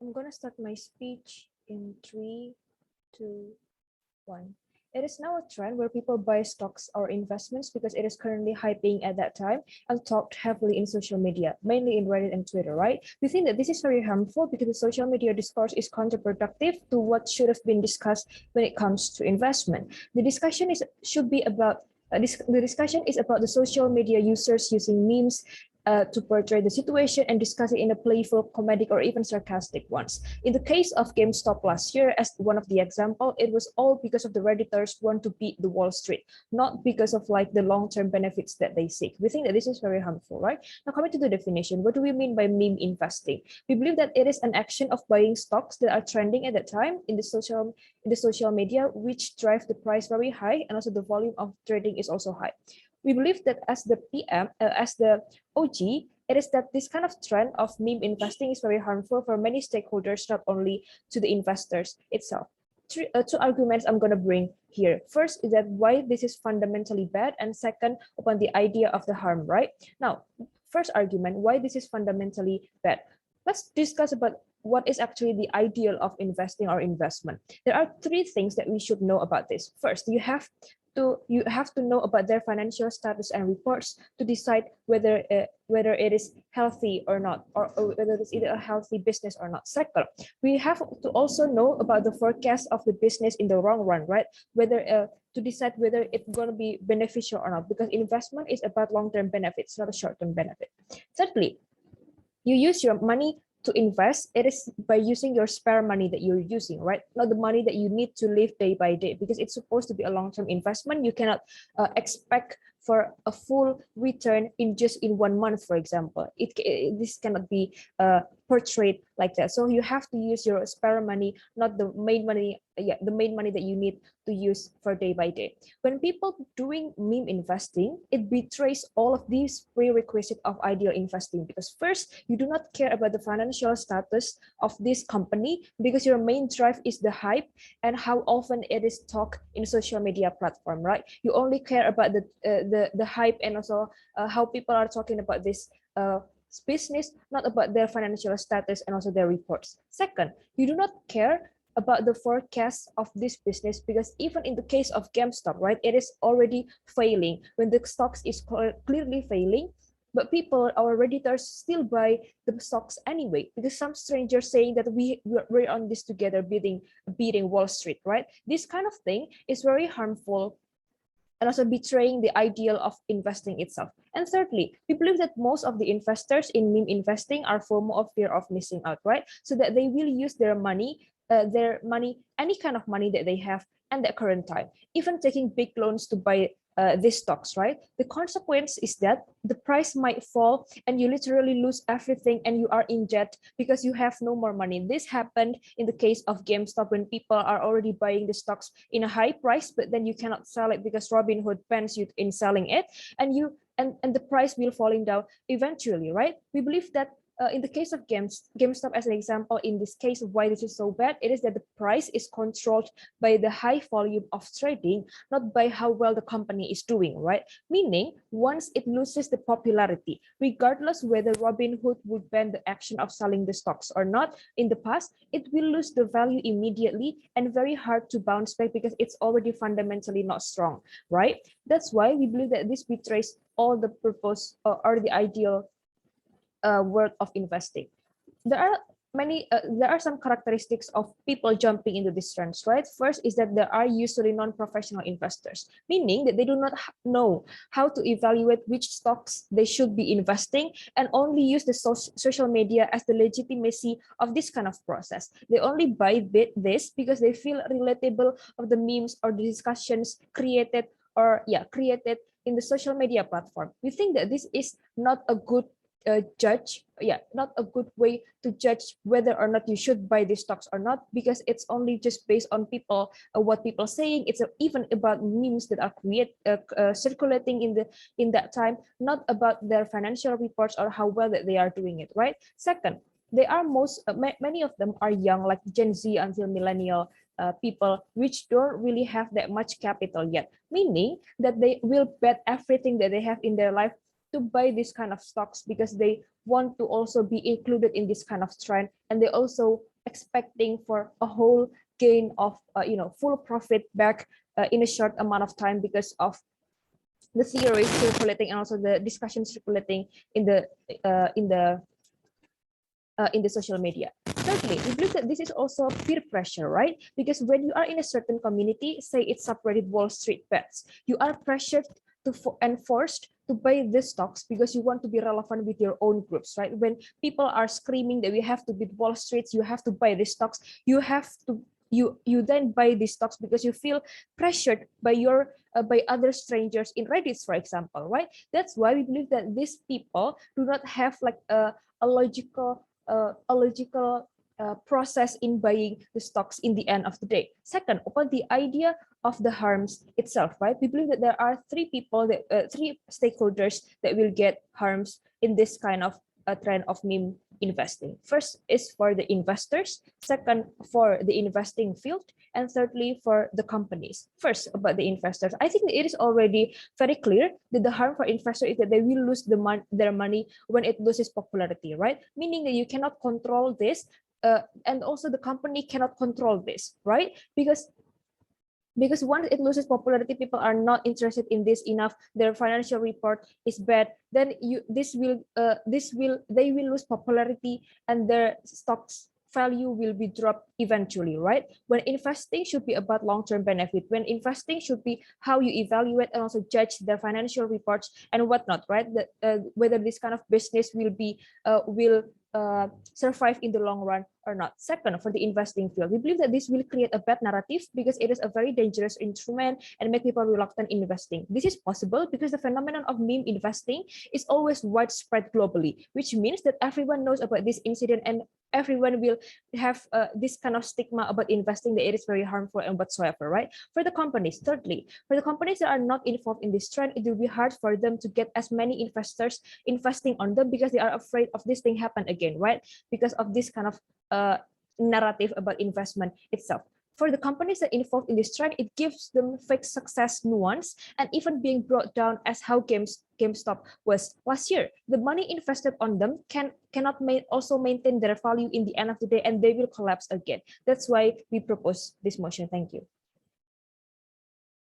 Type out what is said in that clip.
I'm gonna start my speech in 3, 2, 1. It is now a trend where people buy stocks or investments because it is currently hyping at that time and talked heavily in social media, mainly in Reddit and Twitter, right? We think that this is very harmful because the social media discourse is counterproductive to what should have been discussed when it comes to investment. The discussion should be about the discussion is about the social media users using memes to portray the situation and discuss it in a playful, comedic, or even sarcastic ones. In the case of GameStop last year, as one of the example, it was all because of the Redditors want to beat the Wall Street, not because of like the long-term benefits that they seek. We think that this is very harmful, right? Now coming to the definition, what do we mean by meme investing? We believe that it is an action of buying stocks that are trending at that time in the social media, which drive the price very high, and also the volume of trading is also high. We believe that as the OG, it is that this kind of trend of meme investing is very harmful for many stakeholders, not only to the investors itself. Two arguments I'm going to bring here. First is that why this is fundamentally bad, and second, upon the idea of the harm, right? Now, first argument, why this is fundamentally bad. Let's discuss about what is actually the ideal of investing or investment. There are three things that we should know about this. First, you have to know about their financial status and reports to decide whether it is healthy or not, or whether it's either a healthy business or not. Second, we have to also know about the forecast of the business in the long run, right? Whether to decide whether it's going to be beneficial or not, because investment is about long-term benefits, not a short-term benefit. Thirdly, you use your money to invest. It is by using your spare money that you're using, right? Not the money that you need to live day by day, because it's supposed to be a long-term investment. You cannot expect for a full return in 1 month, for example. This cannot be portrayed like that. So you have to use your spare money, not the main money. The main money that you need to use for day by day. When people doing meme investing, it betrays all of these prerequisites of ideal investing, because first, you do not care about the financial status of this company, because your main drive is the hype and how often it is talked in social media platform, right? You only care about the hype and also how people are talking about this business, not about their financial status and also their reports. Second, you do not care about the forecast of this business, because even in the case of GameStop, right, it is already failing when the stocks is clearly failing, but people, our redditors, still buy the stocks anyway, because some strangers saying that we're on this together, beating Wall Street, right? This kind of thing is very harmful and also betraying the ideal of investing itself. And thirdly, we believe that most of the investors in meme investing are FOMO, of fear of missing out, right? So that they will use their money, any kind of money that they have at the current time, even taking big loans to buy these stocks, right? The consequence is that the price might fall and you literally lose everything and you are in debt because you have no more money. This happened in the case of GameStop when people are already buying the stocks in a high price, but then you cannot sell it because Robinhood bans you in selling it, and the price will falling down eventually, right? We believe that in the case of GameStop as an example, in this case of why this is so bad, it is that the price is controlled by the high volume of trading, not by how well the company is doing, right? Meaning, once it loses the popularity, regardless whether Robinhood would ban the action of selling the stocks or not in the past, it will lose the value immediately and very hard to bounce back because it's already fundamentally not strong, right? That's why we believe that this betrays all the purpose or the ideal world of investing. There are some characteristics of people jumping into these trends, right? First is that there are usually non-professional investors, meaning that they do not know how to evaluate which stocks they should be investing and only use the social media as the legitimacy of this kind of process. They only buy this because they feel relatable of the memes or the discussions created in the social media platform. We think that this is not a good not a good way to judge whether or not you should buy these stocks or not, because it's only just based on what people saying. It's even about memes that are circulating in that time, not about their financial reports or how well that they are doing it, right? Second, they are many of them are young, like Gen Z until millennial people, which don't really have that much capital yet, meaning that they will bet everything that they have in their life to buy this kind of stocks because they want to also be included in this kind of trend, and they also expecting for a whole gain of full profit back in a short amount of time because of the theories circulating and also the discussion circulating in the uh, in the in the social media. Thirdly, we believe that this is also peer pressure, right? Because when you are in a certain community, say it's separated Wall Street bets, you are pressured to and forced to buy these stocks because you want to be relevant with your own groups, right? When people are screaming that we have to beat Wall Street, you have to buy these stocks, you have to you then buy these stocks because you feel pressured by your by other strangers in Reddit, for example, right? That's why we believe that these people do not have like a logical process in buying the stocks in the end of the day. Second, upon the idea of the harms itself, right? We believe that there are three stakeholders that will get harms in this kind of trend of meme investing. First is for the investors, second for the investing field, and thirdly for the companies. First, about the investors, I think it is already very clear that the harm for investors is that they will lose their money when it loses popularity, right? Meaning that you cannot control this, and also the company cannot control this, right? Because once it loses popularity, people are not interested in this enough, their financial report is bad, then they will lose popularity and their stocks value will be dropped eventually, right? When investing should be about long-term benefit, when investing should be how you evaluate and also judge their financial reports and whatnot, right? Whether this kind of business will survive in the long run or not. Second, for the investing field, we believe that this will create a bad narrative because it is a very dangerous instrument and make people reluctant in investing. This is possible because the phenomenon of meme investing is always widespread globally, which means that everyone knows about this incident and everyone will have this kind of stigma about investing, that it is very harmful and whatsoever, right? For the companies, thirdly, for the companies that are not involved in this trend, it will be hard for them to get as many investors investing on them because they are afraid of this thing happen again, right? Because of this kind of narrative about investment itself. For the companies that involved in this trend, it gives them fake success nuance and even being brought down as how GameStop was last year. The money invested on them cannot also maintain their value in the end of the day, and they will collapse again. That's why we propose this motion. Thank you.